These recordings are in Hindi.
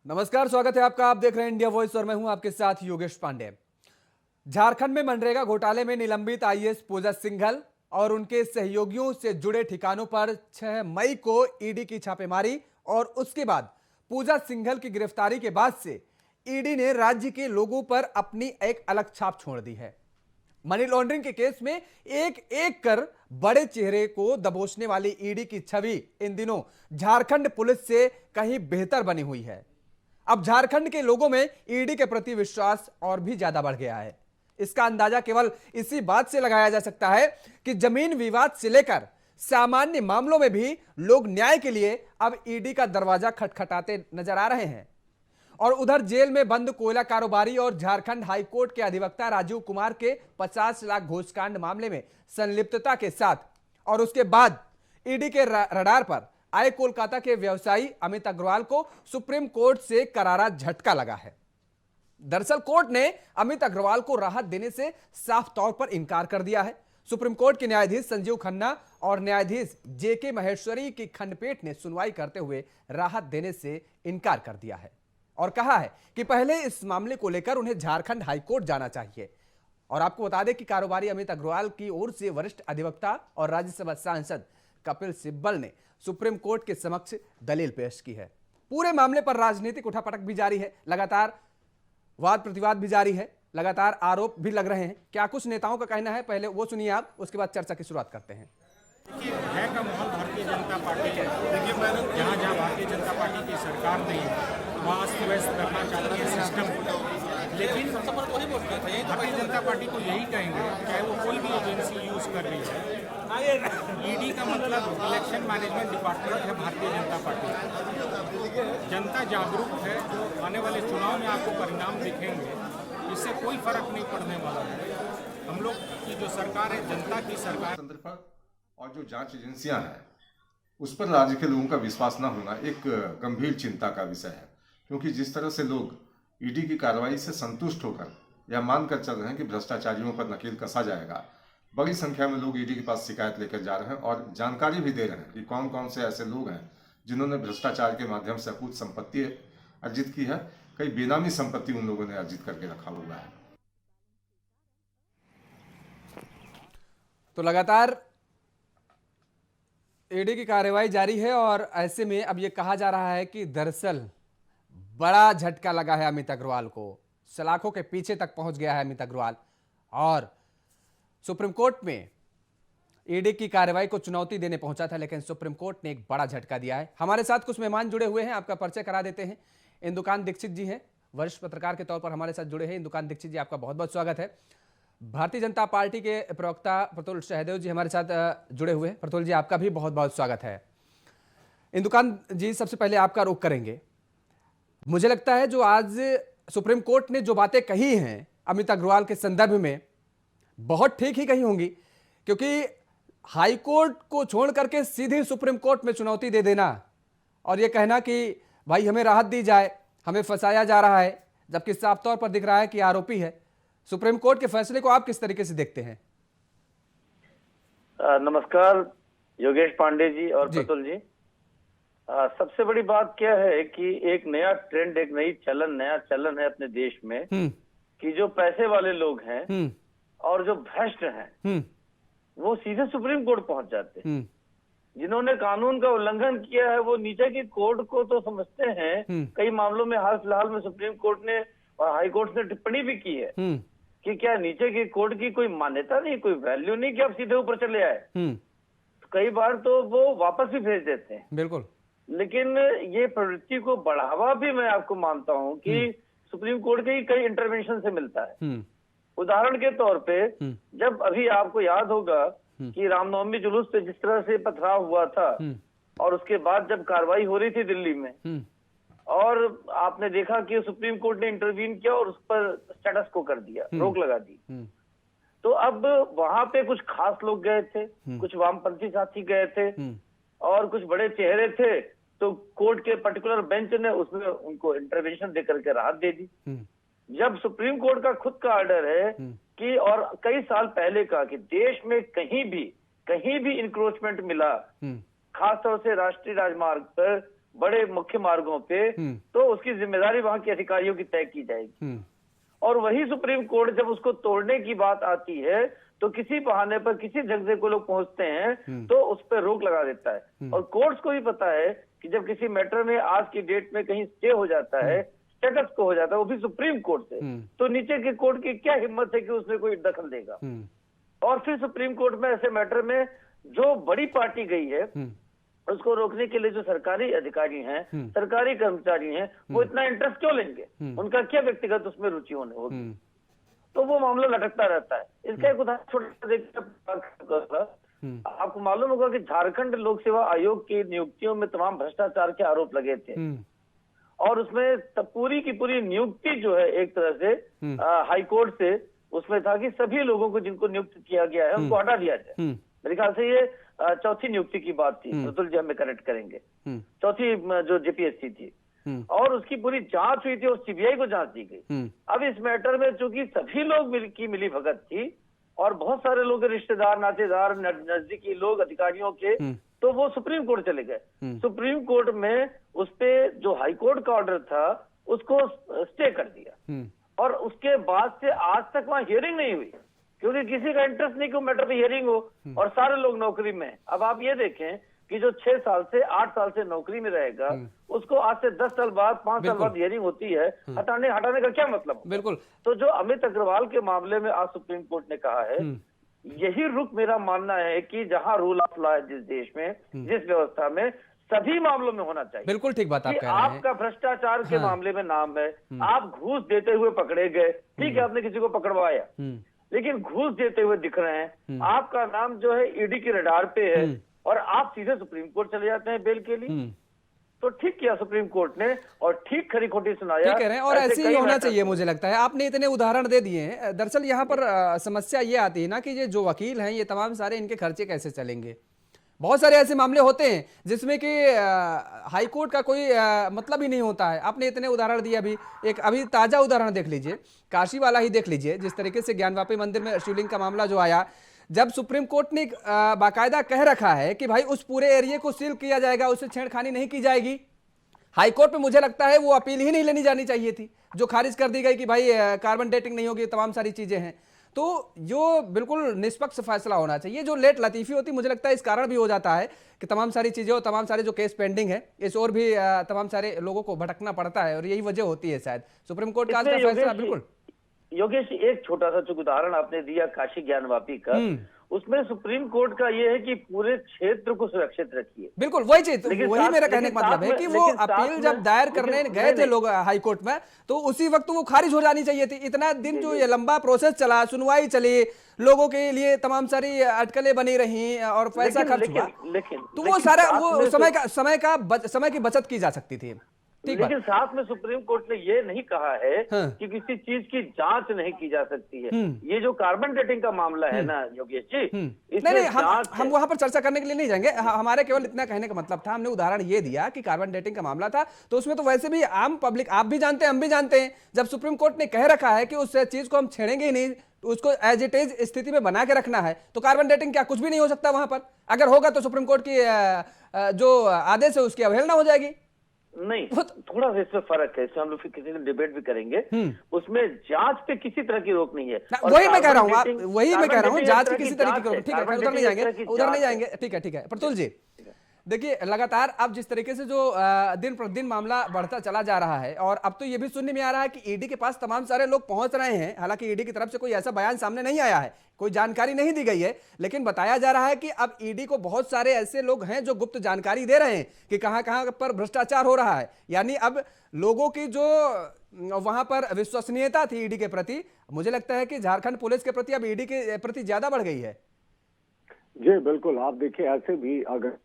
नमस्कार, स्वागत है आपका। आप देख रहे हैं इंडिया वॉइस और मैं हूं आपके साथ योगेश पांडे। झारखंड में मनरेगा घोटाले में निलंबित आईएएस पूजा सिंघल और उनके सहयोगियों से जुड़े ठिकानों पर 6 मई को ईडी की छापेमारी और उसके बाद पूजा सिंघल की गिरफ्तारी के बाद से ईडी ने राज्य के लोगों पर अपनी एक अलग छाप छोड़ दी है। मनी लॉन्ड्रिंग के केस में एक एक कर बड़े चेहरे को दबोचने वाली ईडी की छवि इन दिनों झारखंड पुलिस से कहीं बेहतर बनी हुई है। अब झारखंड के लोगों में ईडी के प्रति विश्वास और भी ज्यादा बढ़ गया है। इसका अंदाजा केवल इसी बात से लगाया जा सकता है कि जमीन विवाद से लेकर सामान्य मामलों में भी लोग न्याय के लिए अब ईडी का दरवाजा खटखटाते नजर आ रहे हैं। और उधर जेल में बंद कोयला कारोबारी और झारखंड हाईकोर्ट के अधिवक्ता राजीव कुमार के 50 लाख घूसकांड मामले में संलिप्तता के साथ और उसके बाद ईडी के रडार पर आए कोलकाता के व्यवसायी अमित अग्रवाल को सुप्रीम कोर्ट से करारा झटका लगा है। दरअसल कोर्ट ने अमित अग्रवाल को राहत देने से साफ तौर पर इनकार कर दिया है। सुप्रीम कोर्ट के न्यायाधीश संजीव खन्ना और न्यायाधीश जेके महेश्वरी की खंडपीठ ने सुनवाई करते हुए राहत देने से इनकार कर दिया है और कहा है कि पहले इस मामले को लेकर उन्हें झारखंड हाईकोर्ट जाना चाहिए। और आपको बता दें कि कारोबारी अमित अग्रवाल की ओर से वरिष्ठ अधिवक्ता और राज्यसभा सांसद कपिल सिब्बल ने सुप्रीम कोर्ट के समक्ष दलील पेश की है। पूरे मामले पर राजनीतिक उठापटक भी जारी है, लगातार वाद प्रतिवाद भी जारी है, लगातार आरोप भी लग रहे हैं। क्या कुछ नेताओं का कहना है, पहले वो सुनिए आप, उसके बाद चर्चा की शुरुआत करते हैं। है का माहौल भारतीय जनता पार्टी के देखिए, जहाँ जहाँ भारतीय जनता पार्टी की सरकार नहीं है वहाँ अस्त व्यस्त करना चाहती है सिस्टम को। लेकिन भारतीय जनता पार्टी को यही कहेंगे, चाहे वो कोई भी एजेंसी यूज कर रही है, ईडी का मतलब इलेक्शन मैनेजमेंट डिपार्टमेंट है भारतीय जनता पार्टी। जनता जागरूक है, जो आने वाले चुनाव में आपको परिणाम दिखेंगे, इससे कोई फर्क नहीं पड़ने वाला है। हम लोग की जो सरकार है जनता की सरकार और जो जांच एजेंसियां हैं उस पर राज्य के लोगों का विश्वास न होना एक गंभीर चिंता का विषय है, क्योंकि जिस तरह से लोग ईडी की कार्रवाई से संतुष्ट होकर यह मानकर चल रहे हैं कि भ्रष्टाचारियों पर नकेल कसा जाएगा, बड़ी संख्या में लोग ईडी के पास शिकायत लेकर जा रहे हैं और जानकारी भी दे रहे हैं कि कौन कौन से ऐसे लोग हैं जिन्होंने भ्रष्टाचार के माध्यम से कुछ संपत्ति अर्जित की है, कई बेनामी संपत्ति उन लोगों ने अर्जित करके रखा हुआ है। तो लगातार ईडी की कार्रवाई जारी है और ऐसे में अब यह कहा जा रहा है कि दरअसल बड़ा झटका लगा है अमित अग्रवाल को, सलाखों के पीछे तक पहुंच गया है अमित अग्रवाल और सुप्रीम कोर्ट में ईडी की कार्रवाई को चुनौती देने पहुंचा था, लेकिन सुप्रीम कोर्ट ने एक बड़ा झटका दिया है। हमारे साथ कुछ मेहमान जुड़े हुए हैं, आपका परिचय करा देते हैं। इंदुकान दीक्षित जी हैं, वरिष्ठ पत्रकार के तौर पर हमारे साथ जुड़े हैं। इंदुकान दीक्षित जी, आपका बहुत बहुत स्वागत है। भारतीय जनता पार्टी के प्रवक्ता प्रतुल सहदेव जी हमारे साथ जुड़े हुए हैं। प्रतुल जी, आपका भी बहुत बहुत स्वागत है। इंदुकान जी, सबसे पहले आपका रुख करेंगे। मुझे लगता है जो आज सुप्रीम कोर्ट ने जो बातें कही हैं अमित अग्रवाल के संदर्भ में, बहुत ठीक ही कही होंगी, क्योंकि हाई कोर्ट को छोड़ करके सीधे सुप्रीम कोर्ट में चुनौती दे देना और यह कहना कि भाई हमें राहत दी जाए, हमें फंसाया जा रहा है, जबकि साफ तौर पर दिख रहा है कि आरोपी है। सुप्रीम कोर्ट के फैसले को आप किस तरीके से देखते हैं? नमस्कार योगेश पांडे जी और प्रतुल जी। सबसे बड़ी बात क्या है कि एक नया ट्रेंड, एक नया चलन है अपने देश में कि जो पैसे वाले लोग हैं और जो भ्रष्ट हैं वो सीधे सुप्रीम कोर्ट पहुंच जाते हैं। जिन्होंने कानून का उल्लंघन किया है वो नीचे की कोर्ट को तो समझते हैं। कई मामलों में हाल फिलहाल में सुप्रीम कोर्ट ने और हाई कोर्ट ने टिप्पणी भी की है कि क्या नीचे की कोर्ट की कोई मान्यता नहीं, कोई वैल्यू नहीं कि आप सीधे ऊपर चले आए। कई बार तो वो वापस भी भेज देते हैं। बिल्कुल। लेकिन ये प्रवृत्ति को बढ़ावा भी मैं आपको मानता हूं कि सुप्रीम कोर्ट के कई इंटरवेंशन से मिलता है। उदाहरण के तौर पे जब अभी आपको याद होगा कि रामनवमी जुलूस पे जिस तरह से पथराव हुआ था और उसके बाद जब कार्रवाई हो रही थी दिल्ली में और आपने देखा कि सुप्रीम कोर्ट ने इंटरवीन किया और उस पर स्टेटस को कर दिया, रोक लगा दी। तो अब वहां पे कुछ खास लोग गए थे, कुछ वामपंथी साथी गए थे और कुछ बड़े चेहरे थे, तो कोर्ट के पर्टिकुलर बेंच ने उसमें उनको इंटरवेंशन देकर के राहत दे दी। जब सुप्रीम कोर्ट का खुद का ऑर्डर है कि और कई साल पहले का कि देश में कहीं भी इंक्रोचमेंट मिला, खासतौर से राष्ट्रीय राजमार्ग पर बड़े मुख्य मार्गों पे, तो उसकी जिम्मेदारी वहां के अधिकारियों की तय की जाएगी। और वही सुप्रीम कोर्ट जब उसको तोड़ने की बात आती है तो किसी बहाने पर किसी जगह को लोग पहुंचते हैं तो उस पर रोक लगा देता है। और कोर्ट्स को भी पता है कि जब किसी मैटर में आज की डेट में कहीं स्टे हो जाता है, स्टेटस को हो जाता है, वो भी सुप्रीम कोर्ट से, तो नीचे के कोर्ट की क्या हिम्मत है कि उसमें कोई दखल देगा। और फिर सुप्रीम कोर्ट में ऐसे मैटर में जो बड़ी पार्टी गई है उसको रोकने के लिए जो सरकारी अधिकारी हैं, सरकारी कर्मचारी हैं, वो इतना इंटरेस्ट क्यों लेंगे? उनका क्या व्यक्तिगत उसमें रुचि होने होगी? तो वो मामला लटकता रहता है। इसका एक उदाहरण छोटा देखिए, आपको मालूम होगा कि झारखंड लोक सेवा आयोग की नियुक्तियों में तमाम भ्रष्टाचार के आरोप लगे थे और उसमें पूरी की पूरी नियुक्ति जो है एक तरह से हाईकोर्ट से उसमें था कि सभी लोगों को जिनको नियुक्त किया गया है उनको हटा दिया जाए। मेरे ख्याल से ये चौथी नियुक्ति की बात थी, अतुल जी हमें करेक्ट करेंगे, चौथी जो जेपीएससी थी, और उसकी पूरी जांच हुई थी और सीबीआई को जांच दी गई। अब इस मैटर में चूंकि सभी लोग की मिली भगत थी और बहुत सारे लोग रिश्तेदार, नातेदार, नजदीकी लोग अधिकारियों के, तो वो सुप्रीम कोर्ट चले गए। सुप्रीम कोर्ट में उस पे जो हाईकोर्ट का ऑर्डर था उसको स्टे कर दिया और उसके बाद से आज तक वहां हियरिंग नहीं हुई क्योंकि किसी का इंटरेस्ट नहीं कि मैटर पे हियरिंग हो और सारे लोग नौकरी में। अब आप ये देखें कि जो 6 साल से 8 साल से नौकरी में रहेगा उसको आज से 10 साल बाद, 5 साल बाद हियरिंग होती है, हटाने का क्या मतलब? बिल्कुल। तो जो अमित अग्रवाल के मामले में आज सुप्रीम कोर्ट ने कहा है, यही रुख मेरा मानना है कि जहां रूल ऑफ लॉ है जिस देश में, जिस व्यवस्था में, सभी मामलों में होना चाहिए। बिल्कुल ठीक बात आप कह रहे हैं। आपका भ्रष्टाचार के मामले में नाम है, आप घूस देते हुए पकड़े गए, ठीक है, आपने किसी को पकड़वाया, लेकिन घूस देते हुए दिख रहे हैं, आपका नाम जो है ईडी के रडार पे है और आप सीधे सुप्रीम कोर्ट चले जाते हैं बेल के लिए। तो ठीक किया सुप्रीम कोर्ट ने और ठीक खरी खोटी सुनाया। ठीक कह रहे हैं और ऐसे ही होना चाहिए मुझे लगता है। आपने इतने उदाहरण दे दिए हैं। दरअसल यहाँ पर समस्या ये आती है ना कि ये जो वकील हैं ये तमाम सारे इनके खर्चे कैसे चलेंगे। बहुत सारे ऐसे मामले होते हैं जिसमें कि हाईकोर्ट का कोई मतलब ही नहीं होता है। आपने इतने उदाहरण दिए, अभी ताजा उदाहरण देख लीजिए, काशी वाला ही देख लीजिए, जिस तरीके से ज्ञानवापी मंदिर में शिवलिंग का मामला जो आया, जब सुप्रीम कोर्ट ने बाकायदा कह रखा है कि भाई उस पूरे एरिया को सील किया जाएगा, उससे छेड़खानी नहीं की जाएगी, हाईकोर्ट में मुझे लगता है वो अपील ही नहीं लेनी जानी चाहिए थी, जो खारिज कर दी गई कि भाई कार्बन डेटिंग नहीं होगी, तमाम सारी चीजें हैं। तो जो बिल्कुल निष्पक्ष फैसला होना चाहिए। जो लेट लतीफी होती मुझे लगता है इस कारण भी हो जाता है कि तमाम सारी चीजें और तमाम सारे जो केस पेंडिंग है इस और भी तमाम सारे लोगों को भटकना पड़ता है और यही वजह होती है शायद सुप्रीम कोर्ट का आज का फैसला। बिल्कुल योगेश, एक छोटा सा जो उदाहरण आपने दिया काशी ज्ञानवापी का, उसमें सुप्रीम कोर्ट का ये है कि पूरे क्षेत्र को सुरक्षित रखिए। बिल्कुल वही चीज, वही मेरा कहने का मतलब है कि वो अपील जब दायर करने गए थे लोग हाई कोर्ट में तो उसी वक्त वो खारिज हो जानी चाहिए थी। इतना दिन जो ये लंबा प्रोसेस चला, सुनवाई चली, लोगों के लिए तमाम सारी अटकलें बनी रही और पैसा खर्च हुआ, तो वो सारा वो समय की बचत की जा सकती थी। लेकिन साथ में सुप्रीम कोर्ट ने ये नहीं कहा है कि किसी चीज की जांच नहीं की जा सकती है। ये जो कार्बन डेटिंग का मामला है ना योगेश जी, नहीं, हम वहां पर चर्चा करने के लिए नहीं जाएंगे। हमारे केवल इतना कहने का मतलब था, हमने उदाहरण ये दिया कि कार्बन डेटिंग का मामला था तो उसमें तो वैसे भी आम पब्लिक, आप भी जानते हैं, हम भी जानते हैं, जब सुप्रीम कोर्ट ने कह रखा है कि उस चीज को हम छेड़ेंगे ही नहीं, उसको एज इट इज स्थिति में बना के रखना है, तो कार्बन डेटिंग क्या कुछ भी नहीं हो सकता वहां पर? अगर होगा तो सुप्रीम कोर्ट की जो आदेश है उसकी अवहेलना हो जाएगी। नहीं, थोड़ा सा इसमें फर्क है, इसमें हम लोग फिर किसी दिन डिबेट भी करेंगे। उसमें जांच पे किसी तरह की रोक नहीं है। वही मैं कह रहा हूँ, जांच की किसी तरह की रोक, ठीक है, उधर नहीं जाएंगे, ठीक है। प्रतुल जी देखिए, लगातार अब जिस तरीके से जो दिन प्रतिदिन मामला बढ़ता चला जा रहा है और अब तो ये भी सुनने में आ रहा है कि ईडी के पास तमाम सारे लोग पहुंच रहे हैं। हालांकि ईडी की तरफ से कोई ऐसा बयान सामने नहीं आया है, कोई जानकारी नहीं दी गई है, लेकिन बताया जा रहा है कि अब ईडी को बहुत सारे ऐसे लोग हैं जो गुप्त जानकारी दे रहे हैं कि कहां कहां पर भ्रष्टाचार हो रहा है। यानी अब लोगों की जो वहां पर विश्वसनीयता थी ईडी के प्रति, मुझे लगता है कि झारखंड पुलिस के प्रति अब ईडी के प्रति ज्यादा बढ़ गई है। जी बिल्कुल, आप देखिए, ऐसे भी अगर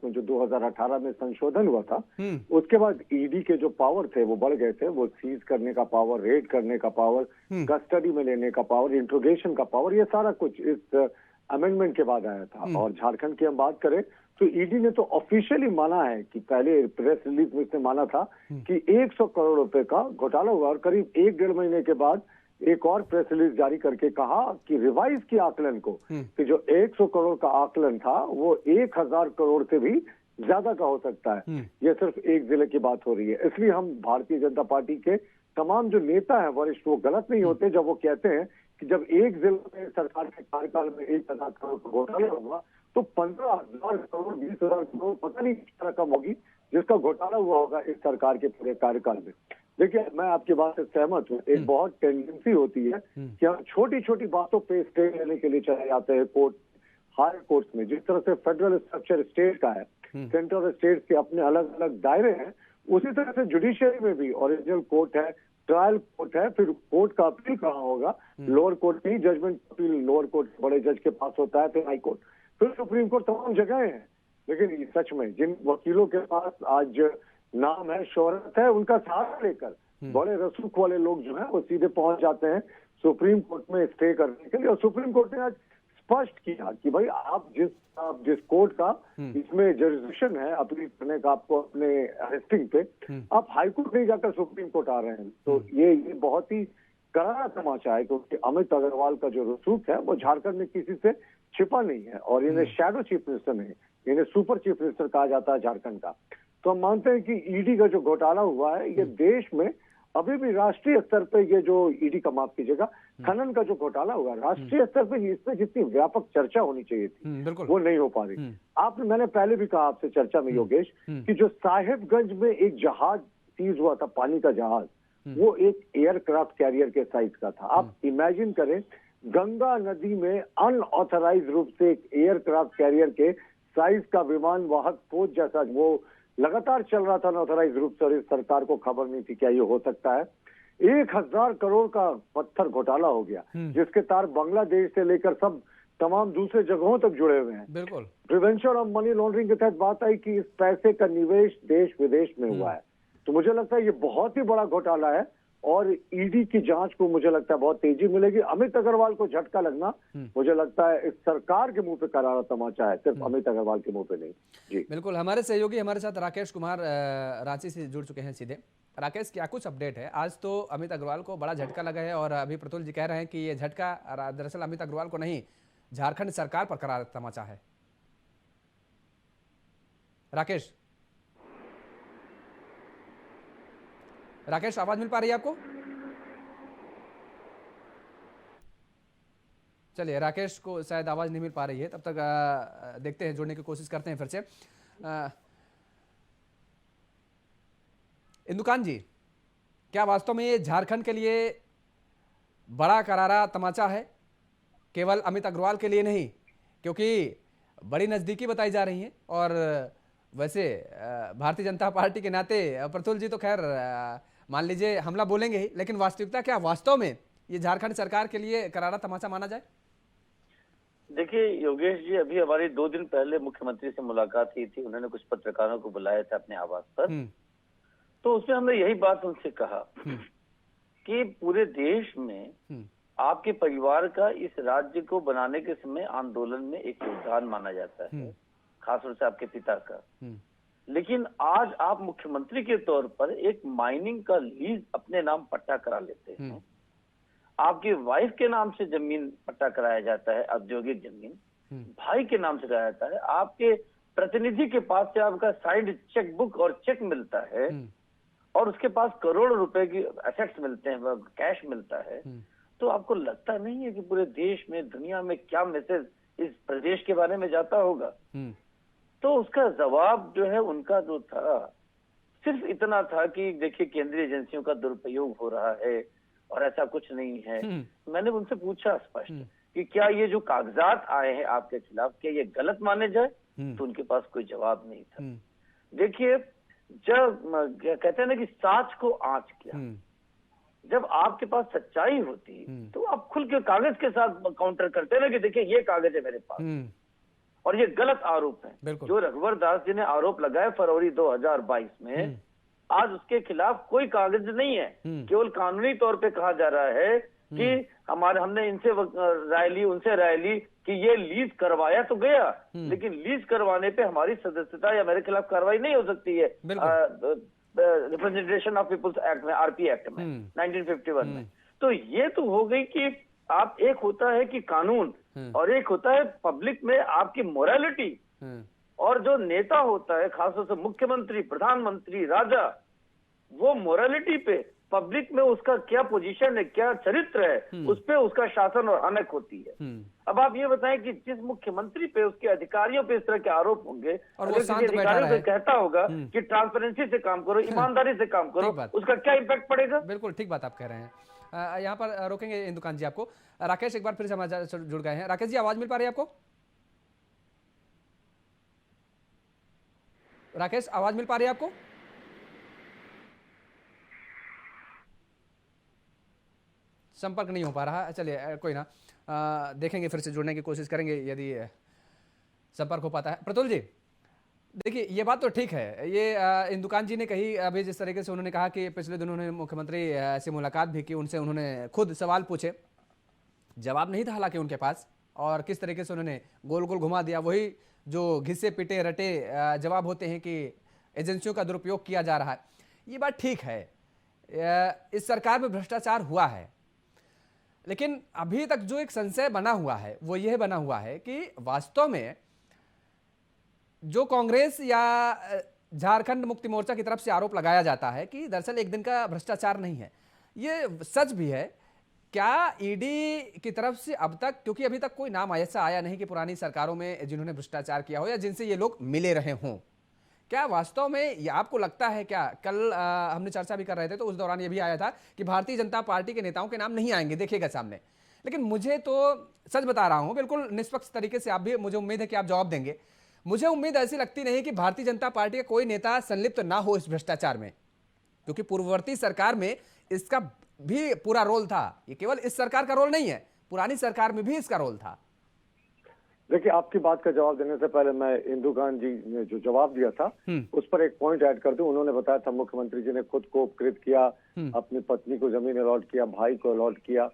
जो 2018 में संशोधन हुआ था उसके बाद ईडी के जो पावर थे वो बढ़ गए थे। वो सीज करने का पावर, रेड करने का पावर, कस्टडी में लेने का पावर, इंट्रोगेशन का पावर, ये सारा कुछ इस अमेंडमेंट के बाद आया था। और झारखंड की हम बात करें तो ईडी ने तो ऑफिशियली माना है कि पहले प्रेस रिलीज में इसने माना था कि 100 करोड़ रुपए का घोटाला हुआ और करीब 1-1.5 महीने के बाद एक और प्रेस रिलीज जारी करके कहा कि रिवाइज की आकलन को कि जो 100 करोड़ का आकलन था वो 1000 करोड़ से भी ज्यादा का हो सकता है। ये सिर्फ एक जिले की बात हो रही है। इसलिए हम भारतीय जनता पार्टी के तमाम जो नेता हैं वरिष्ठ, वो गलत नहीं होते जब वो कहते हैं कि जब एक जिले में सरकार के कार्यकाल में 1,000 करोड़ का घोटाला हुआ तो 15,000 करोड़ 20,000 करोड़ पता नहीं किस तरह रकम होगी जिसका घोटाला हुआ होगा इस सरकार के पूरे कार्यकाल में। देखिए, मैं आपकी बात से सहमत हूँ। एक बहुत टेंडेंसी होती है कि हम छोटी छोटी बातों पे स्टे लेने के लिए चले जाते हैं कोर्ट, हायर कोर्ट में। जिस तरह से फेडरल स्ट्रक्चर स्टेट का है, सेंटर और स्टेट के अपने अलग अलग दायरे हैं, उसी तरह से जुडिशियरी में भी ओरिजिनल कोर्ट है, ट्रायल कोर्ट है, फिर कोर्ट का अपील कहाँ होगा, लोअर कोर्ट में ही जजमेंट अपील लोअर कोर्ट बड़े जज के पास होता है, फिर हाई कोर्ट, फिर सुप्रीम कोर्ट, तमाम जगह हैं। लेकिन सच में जिन वकीलों के पास आज नाम है, शोहरत है, उनका सहारा लेकर बड़े रसूख वाले लोग जो हैं वो सीधे पहुंच जाते हैं सुप्रीम कोर्ट में स्टे करने के लिए। और सुप्रीम कोर्ट ने आज स्पष्ट किया कि भाई आप जिस कोर्ट का इसमें जुरिडिक्शन है अपील करने का, आपको अपने अरेस्टिंग पे, आप हाई कोर्ट नहीं जाकर सुप्रीम कोर्ट आ रहे हैं। तो ये बहुत ही करारा तमाशा है, क्योंकि अमित अग्रवाल का जो रसूख है वो झारखंड में किसी से छिपा नहीं है और इन्हें शैडो चीफ मिनिस्टर नहीं, इन्हें सुपर चीफ मिनिस्टर कहा जाता है झारखंड का। तो हम मानते हैं कि ईडी का जो घोटाला हुआ है, ये देश में अभी भी राष्ट्रीय स्तर पे, ये जो ईडी का, माफ कीजिएगा, खनन का जो घोटाला हुआ राष्ट्रीय स्तर पे, इस पे जितनी व्यापक चर्चा होनी चाहिए थी वो नहीं हो पा रही। मैंने पहले भी कहा आपसे चर्चा में योगेश, कि जो साहिबगंज में एक जहाज सीज हुआ था, पानी का जहाज, वो एक एयरक्राफ्ट कैरियर के साइज का था। आप इमेजिन करें, गंगा नदी में अनऑथराइज रूप से एक एयरक्राफ्ट कैरियर के साइज का विमान वाहक पोत जैसा वो लगातार चल रहा था अनऑथराइज रूप से, और इस सरकार को खबर नहीं थी क्या ये हो सकता है। 1,000 करोड़ का पत्थर घोटाला हो गया, जिसके तार बांग्लादेश से लेकर सब तमाम दूसरे जगहों तक जुड़े हुए हैं। बिल्कुल। प्रिवेंशन ऑफ मनी लॉन्ड्रिंग के तहत बात आई कि इस पैसे का निवेश देश विदेश में हुआ है। तो मुझे लगता है ये बहुत ही बड़ा घोटाला है और ईडी की जांच को मुझे लगता है बहुत तेजी मिलेगी। अमित अग्रवाल को झटका लगना मुझे लगता है इस सरकार के मुंह पे करारा तमाचा है, सिर्फ अमित अग्रवाल के मुंह पे नहीं। जी बिल्कुल। हमारे सहयोगी हमारे साथ राकेश कुमार रांची से जुड़ चुके हैं सीधे। राकेश, क्या कुछ अपडेट है? आज तो अमित अग्रवाल को बड़ा झटका लगा है और अभी प्रतुल जी कह रहे हैं कि ये झटका दरअसल अमित अग्रवाल को नहीं, झारखंड सरकार पर करारा तमाचा है। राकेश, आवाज मिल पा रही है आपको? चलिए, राकेश को शायद आवाज नहीं मिल पा रही है, तब तक देखते हैं, जोड़ने की कोशिश करते हैं फिर से। इंदुकान जी, क्या वास्तव में ये झारखंड के लिए बड़ा करारा तमाचा है? केवल अमित अग्रवाल के लिए नहीं, क्योंकि बड़ी नजदीकी बताई जा रही है। और वैसे भारतीय जनता पार्टी के नाते प्रतुल जी तो खैर मान लीजिए हमला बोलेंगे ही, लेकिन वास्तविकता क्या वास्तव में ये झारखंड सरकार के लिए करारा तमाचा माना जाए? देखिए योगेश जी, अभी हमारी 2 दिन पहले मुख्यमंत्री से मुलाकात हुई थी। उन्होंने कुछ पत्रकारों को बुलाया था अपने आवास पर, तो उसमें हमने यही बात उनसे कहा कि पूरे देश में आपके परिवार का इस राज्य को बनाने के समय आंदोलन में एक योगदान माना जाता है, खासतौर से आपके पिता का। लेकिन आज आप मुख्यमंत्री के तौर पर एक माइनिंग का लीज अपने नाम पट्टा करा लेते हैं, आपकी वाइफ के नाम से जमीन पट्टा कराया जाता है, औद्योगिक जमीन भाई के नाम से कराया जाता है, आपके प्रतिनिधि के पास से आपका साइंड चेक बुक और चेक मिलता है, और उसके पास करोड़ों रुपए की एसेट्स मिलते हैं, कैश मिलता है। तो आपको लगता नहीं है कि पूरे देश में, दुनिया में क्या मैसेज इस प्रदेश के बारे में जाता होगा? तो उसका जवाब जो है उनका जो था, सिर्फ इतना था कि देखिए केंद्रीय एजेंसियों का दुरुपयोग हो रहा है और ऐसा कुछ नहीं है। मैंने उनसे पूछा स्पष्ट कि क्या ये जो कागजात आए हैं आपके खिलाफ, क्या ये गलत माने जाए? तो उनके पास कोई जवाब नहीं था। देखिए, जब कहते हैं ना कि साच को आंच किया, जब आपके पास सच्चाई होती तो आप खुल के कागज के साथ काउंटर करते ना कि देखिए ये कागज है मेरे पास और ये गलत आरोप है। जो रघुवर दास जी ने आरोप लगाए फरवरी 2022 में, आज उसके खिलाफ कोई कागज नहीं है। केवल कानूनी तौर पे कहा जा रहा है कि हमने इनसे राय ली, उनसे राय ली कि ये लीज करवाया तो गया, लेकिन लीज करवाने पे हमारी सदस्यता या मेरे खिलाफ कार्रवाई नहीं हो सकती है रिप्रेजेंटेशन ऑफ पीपुल्स एक्ट में, आरपी एक्ट में 1951 में। तो ये तो हो गई कि आप, एक होता है कि कानून और एक होता है पब्लिक में आपकी मोरालिटी। और जो नेता होता है, खासतौर से मुख्यमंत्री, प्रधानमंत्री, राजा, वो मोरालिटी पे, पब्लिक में उसका क्या पोजीशन है, क्या चरित्र है, उस पे उसका शासन और आनक होती है। अब आप ये बताएं कि जिस मुख्यमंत्री पे, उसके अधिकारियों पे इस तरह के आरोप होंगे, और वो अगर शांत किसी बैठा अधिकारियों रहे। से कहता होगा कि ट्रांसपेरेंसी से काम करो, ईमानदारी से काम करो, ठीक बात। उसका क्या इम्पैक्ट पड़ेगा? बिल्कुल ठीक बात आप कह रहे हैं। यहाँ पर रोकेंगे इंदुकान जी आपको। राकेश एक बार फिर से हमारे साथ जुड़ गए हैं। राकेश जी, आवाज मिल पा रही है आपको? राकेश, आवाज मिल पा रही है आपको? संपर्क नहीं हो पा रहा। चलिए कोई ना, देखेंगे, फिर से जुड़ने की कोशिश करेंगे यदि संपर्क हो पाता है। प्रतुल जी, देखिए ये बात तो ठीक है, ये इंदुकान जी ने कही अभी, जिस तरीके से उन्होंने कहा कि पिछले दिनों उन्होंने मुख्यमंत्री से मुलाकात भी की, उनसे उन्होंने खुद सवाल पूछे, जवाब नहीं था हालांकि उनके पास, और किस तरीके से उन्होंने गोल गोल घुमा दिया, वही जो घिसे पिटे रटे जवाब होते हैं कि एजेंसियों का दुरुपयोग किया जा रहा है। ये बात ठीक है, इस सरकार में भ्रष्टाचार हुआ है, लेकिन अभी तक जो एक संशय बना हुआ है वो यह बना हुआ है कि वास्तव में जो कांग्रेस या झारखंड मुक्ति मोर्चा की तरफ से आरोप लगाया जाता है कि दरअसल एक दिन का भ्रष्टाचार नहीं है, ये सच भी है क्या ईडी की तरफ से अब तक? क्योंकि अभी तक कोई नाम ऐसा आया नहीं कि पुरानी सरकारों में जिन्होंने भ्रष्टाचार किया हो या जिनसे ये लोग मिले रहे हों। क्या वास्तव में ये आपको लगता है? क्या कल हमने चर्चा भी कर रहे थे तो उस दौरान ये भी आया था कि भारतीय जनता पार्टी के नेताओं के नाम नहीं आएंगे, देखिएगा सामने, लेकिन मुझे तो सच बता रहा हूं, बिल्कुल निष्पक्ष तरीके से, आप भी, मुझे उम्मीद है कि आप जवाब देंगे, मुझे उम्मीद ऐसी लगती नहीं कि भारतीय जनता पार्टी का कोई नेता संलिप्त ना हो इस भ्रष्टाचार में, क्योंकि पूर्ववर्ती सरकार में इसका भी पूरा रोल था। ये केवल इस सरकार का रोल नहीं है, पुरानी सरकार में भी इसका रोल था। देखिए, आपकी बात का जवाब देने से पहले मैं इंदुकान जी ने जो जवाब दिया था उस पर एक पॉइंट ऐड कर दूं। उन्होंने बताया था मुख्यमंत्री जी ने खुद को उपकृत किया, अपनी पत्नी को जमीन अलॉट किया, भाई को अलॉट किया,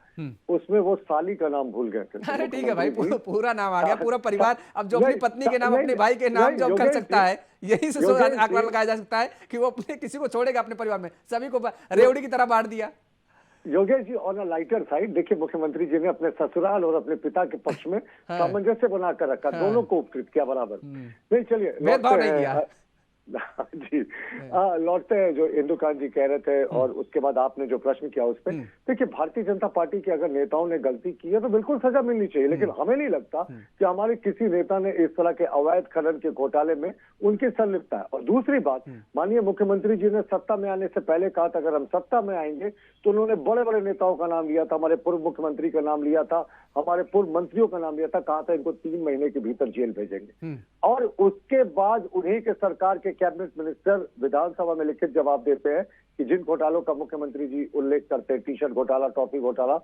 उसमें वो साली का नाम भूल गए थे। अरे ठीक है भाई, पूरा नाम आ गया, पूरा परिवार। अब जो अपनी पत्नी के नाम, अपने भाई के नाम जो कर सकता है, यही से आंकड़ा लगाया जा सकता है कि वो अपने किसी को छोड़ेगा अपने परिवार में, सभी को रेवड़ी की तरह बांट दिया। Yogesh ji, on a lighter side, देखिए मुख्यमंत्री जी ने अपने ससुराल और अपने पिता के पक्ष में सामंजस्य बनाकर रखा, दोनों को उपकृत किया बराबर। नहीं, चलिए भेदभाव नहीं किया जी। लौटते हैं जो इंदुकान जी कह रहे थे और उसके बाद आपने जो प्रश्न किया उस पर। देखिए, भारतीय जनता पार्टी के अगर नेताओं ने गलती की है तो बिल्कुल सजा मिलनी चाहिए, लेकिन हमें नहीं लगता कि हमारे किसी नेता ने इस तरह के अवैध खनन के घोटाले में उनकी संलिप्तता है। और दूसरी बात, माननीय मुख्यमंत्री जी ने सत्ता में आने से पहले कहा था अगर हम सत्ता में आएंगे तो उन्होंने बड़े बड़े नेताओं का नाम लिया था, हमारे पूर्व मुख्यमंत्री का नाम लिया था, हमारे पूर्व मंत्रियों का नाम लिया था, कहा था इनको 3 महीने के भीतर जेल भेजेंगे। और उसके बाद उन्हीं के सरकार के कैबिनेट मिनिस्टर विधानसभा में लिखित जवाब देते हैं कि जिन घोटालों का मुख्यमंत्री जी उल्लेख करते हैं, टी शर्ट घोटाला, टॉफी घोटाला,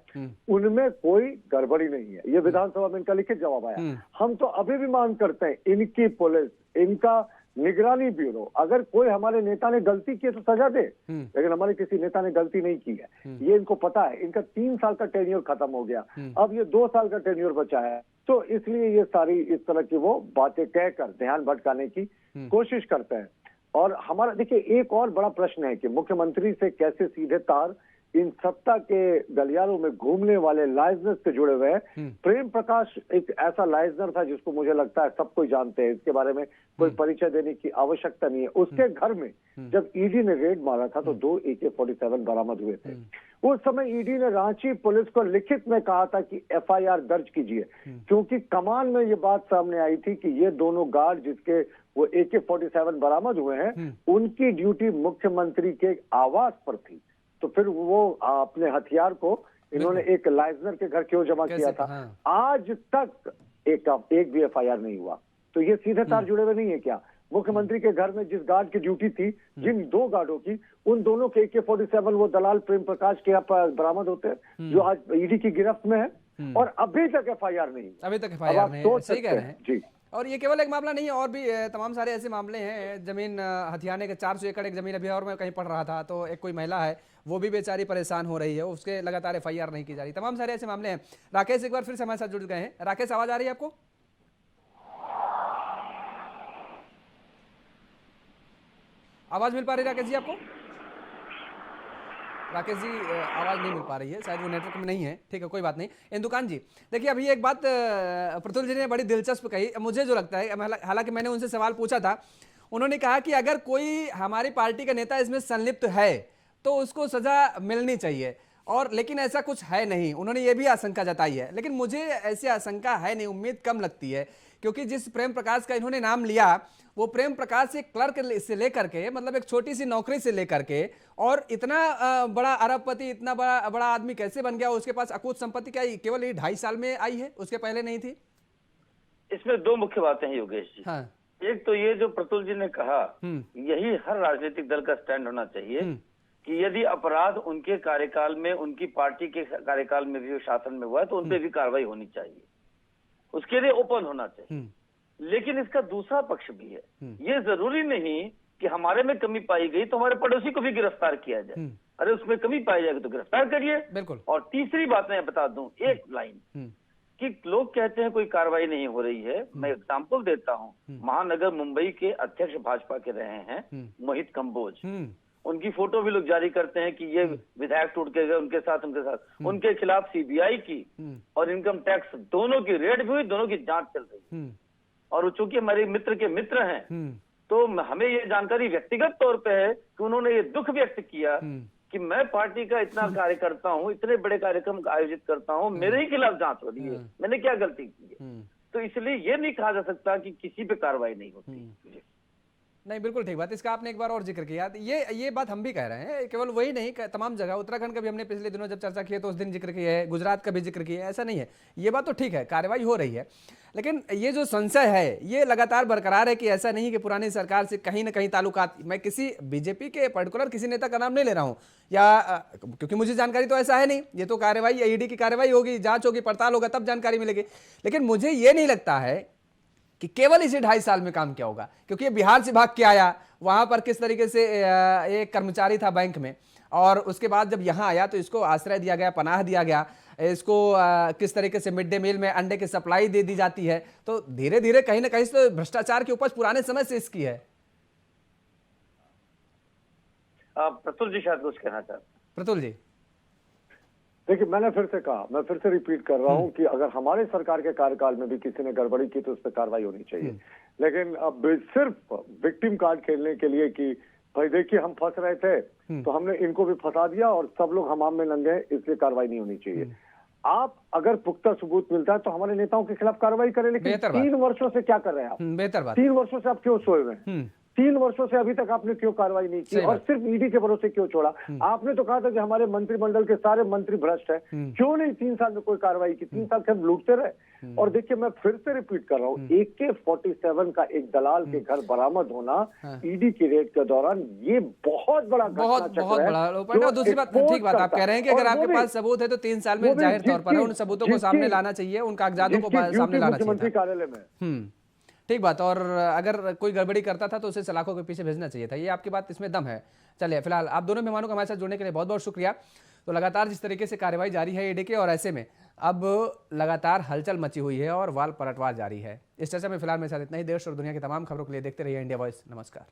उनमें कोई गड़बड़ी नहीं है। ये विधानसभा में इनका लिखित जवाब आया। हम तो अभी भी मांग करते हैं इनकी पुलिस, इनका निगरानी ब्यूरो, अगर कोई हमारे नेता ने गलती की है तो सजा दे, लेकिन हमारे किसी नेता ने गलती नहीं की है, ये इनको पता है। इनका 3 साल का टेन्योर खत्म हो गया, अब ये 2 साल का टेन्योर बचा है, तो इसलिए ये सारी इस तरह की वो बातें कहकर ध्यान भटकाने की कोशिश करते हैं। और हमारा देखिए एक और बड़ा प्रश्न है कि मुख्यमंत्री से कैसे सीधे तार इन सत्ता के गलियारों में घूमने वाले लाइजनर से जुड़े हुए हैं। प्रेम प्रकाश एक ऐसा लाइजनर था जिसको मुझे लगता है सब कोई जानते हैं, इसके बारे में कोई परिचय देने की आवश्यकता नहीं है। उसके घर में जब ईडी ने रेड मारा था तो 2 AK-47 बरामद हुए थे। उस समय ईडी ने रांची पुलिस को लिखित में कहा था कि FIR दर्ज कीजिए, क्योंकि कमान में ये बात सामने आई थी कि ये दोनों गार्ड जिसके वो AK-47 बरामद हुए हैं, उनकी ड्यूटी मुख्यमंत्री के आवास पर थी। तो फिर वो अपने हथियार को इन्होंने एक लाइजनर के घर क्यों जमा किया था? आज तक एक भी FIR नहीं हुआ। तो ये सीधे तार जुड़े हुए नहीं है क्या? मुख्यमंत्री के घर में जिस गार्ड की ड्यूटी थी, जिन 2 गार्डों की, उन दोनों के AK-47 वो दलाल प्रेम प्रकाश के यहाँ पर बरामद होते हैं जो आज ईडी की गिरफ्त में है, और अभी तक FIR नहीं। अभी तक FIR नहीं, सही कह रहे हैं जी। और ये केवल एक मामला नहीं है, और भी तमाम सारे ऐसे मामले हैं। जमीन हथियाने के 400 एकड़ एक जमीन अभी, और मैं कहीं पढ़ रहा था तो एक कोई महिला है वो भी बेचारी परेशान हो रही है, उसके लगातार FIR नहीं की जा रही। तमाम सारे ऐसे मामले हैं। राकेश एक बार फिर से हमारे साथ जुड़ गए हैं। राकेश, आवाज आ रही है आपको? आवाज मिल पा रही है राकेश जी आपको? राकेश जी आवाज़ नहीं मिल पा रही है, शायद वो नेटवर्क में नहीं है। ठीक है, कोई बात नहीं। इंदुकान जी देखिए, अभी एक बात प्रतुल जी ने बड़ी दिलचस्प कही, मुझे जो लगता है, हालांकि मैंने उनसे सवाल पूछा था, उन्होंने कहा कि अगर कोई हमारी पार्टी का नेता इसमें संलिप्त है तो उसको सजा मिलनी चाहिए, और लेकिन ऐसा कुछ है नहीं। उन्होंने ये भी आशंका जताई है, लेकिन मुझे ऐसी आशंका है नहीं, उम्मीद कम लगती है, क्योंकि जिस प्रेम प्रकाश का इन्होंने नाम लिया, वो प्रेम प्रकाश एक क्लर्क से लेकर के, मतलब एक छोटी सी नौकरी से लेकर के, और इतना बड़ा अरबपति, इतना बड़ा आदमी कैसे बन गया? उसके पास अकूत संपत्ति क्या केवल ये 2.5 साल में आई है, उसके पहले नहीं थी? इसमें दो मुख्य बातें हैं योगेश जी। हाँ। एक तो ये जो प्रतुल जी ने कहा, यही हर राजनीतिक दल का स्टैंड होना चाहिए कि यदि अपराध उनके कार्यकाल में, उनकी पार्टी के कार्यकाल में भी शासन में हुआ है तो उन पर भी कार्रवाई होनी चाहिए, उसके लिए ओपन होना चाहिए। लेकिन इसका दूसरा पक्ष भी है, ये जरूरी नहीं कि हमारे में कमी पाई गई तो हमारे पड़ोसी को भी गिरफ्तार किया जाए। अरे उसमें कमी पाई जाएगी तो गिरफ्तार करिए। बिल्कुल। और तीसरी बात मैं बता दूं, एक लाइन कि लोग कहते हैं कोई कार्रवाई नहीं हो रही है। मैं एग्जाम्पल देता हूं, महानगर मुंबई के अध्यक्ष भाजपा के रहे हैं मोहित कंबोज, उनकी फोटो भी लोग जारी करते हैं कि ये विधायक टूट के गए उनके साथ उनके खिलाफ सीबीआई की और इनकम टैक्स दोनों की रेड भी हुई, दोनों की जांच चल रही। और चूंकि हमारे मित्र के मित्र हैं तो हमें ये जानकारी व्यक्तिगत तौर पे है कि उन्होंने ये दुख व्यक्त किया कि मैं पार्टी का इतना कार्य करता हूँ, इतने बड़े कार्यक्रम आयोजित करता हूँ, मेरे ही खिलाफ जांच हो रही है, मैंने क्या गलती की है? तो इसलिए ये नहीं कहा जा सकता कि किसी पे कार्रवाई नहीं होती। नहीं, बिल्कुल ठीक बात, इसका आपने एक बार और जिक्र किया। ये बात हम भी कह रहे हैं, केवल वही नहीं, तमाम जगह, उत्तराखंड का भी हमने पिछले दिनों जब चर्चा की है तो उस दिन जिक्र किया है, गुजरात का भी जिक्र किया है। ऐसा नहीं है, ये बात तो ठीक है, कार्रवाई हो रही है, लेकिन ये जो संशय है ये लगातार बरकरार है कि ऐसा नहीं कि पुरानी सरकार से कहीं ना कहीं ताल्लुकात। मैं किसी बीजेपी के पर्टिकुलर किसी नेता का नाम नहीं ले रहा हूँ, या क्योंकि मुझे जानकारी तो ऐसा है नहीं, ये तो कार्रवाई ईडी की कार्रवाई होगी, जांच होगी, पड़ताल होगा, तब जानकारी मिलेगी। लेकिन मुझे ये नहीं लगता है कि केवल इसे 2.5 साल में काम किया होगा, क्योंकि ये बिहार से भाग के आया, वहां पर किस तरीके से एक कर्मचारी था बैंक में, और उसके बाद जब यहाँ आया तो इसको आश्रय दिया गया, पनाह दिया गया, इसको किस तरीके से मिड डे मील में अंडे की सप्लाई दे दी जाती है। तो धीरे धीरे कहीं ना कहीं तो भ्रष्टाचार की उपज पुराने समय से इसकी है। प्रतुल जी शायद कुछ कहना चाहते हैं। प्रतुल जी देखिए, मैंने फिर से कहा, मैं फिर से रिपीट कर रहा हूं कि अगर हमारे सरकार के कार्यकाल में भी किसी ने गड़बड़ी की तो उस पर कार्रवाई होनी चाहिए। लेकिन अब सिर्फ विक्टिम कार्ड खेलने के लिए कि भाई देखिए हम फंस रहे थे तो हमने इनको भी फंसा दिया और सब लोग हमाम में नंगे, इसलिए कार्रवाई नहीं होनी चाहिए। आप अगर पुख्ता सबूत मिलता है तो हमारे नेताओं के खिलाफ कार्रवाई करें, लेकिन 3 वर्षों से क्या कर रहे हैं आप? बेहतर बात। 3 वर्षों से आप क्यों सोए हुए हैं? 3 वर्षों से अभी तक आपने क्यों कार्रवाई नहीं की और सिर्फ ईडी के भरोसे क्यों छोड़ा? आपने तो कहा था कि हमारे मंत्रिमंडल के सारे मंत्री भ्रष्ट हैं, क्यों नहीं 3 साल में कोई कार्रवाई की? 3 साल से हम लूटते रहे। और देखिए, मैं फिर से रिपीट कर रहा हूँ, AK-47 का एक दलाल के घर बरामद होना ईडी की रेड के दौरान, ये बहुत बड़ा बहुत बड़ा पॉइंट। और दूसरी बात, ठीक बात आप कह रहे हैं कि अगर आपके पास सबूत है तो 3 साल में जाहिर तौर पर उन सबूतों को सामने लाना चाहिए, उन कागजातों को सामने लाना चाहिए मुख्यमंत्री कार्यालय में। ठीक बात। और अगर कोई गड़बड़ी करता था तो उसे सलाखों के पीछे भेजना चाहिए था, ये आपकी बात, इसमें दम है। चलिए, फिलहाल आप दोनों मेहमानों को हमारे साथ जुड़ने के लिए बहुत बहुत शुक्रिया। तो लगातार जिस तरीके से कार्रवाई जारी है ईडी के, और ऐसे में अब लगातार हलचल मची हुई है और वाल पलटवार जारी है। इस चर्चा में फिलहाल मेरे साथ इतना ही। देश और दुनिया की तमाम खबरों के लिए देखते रहिए इंडिया वॉइस। नमस्कार।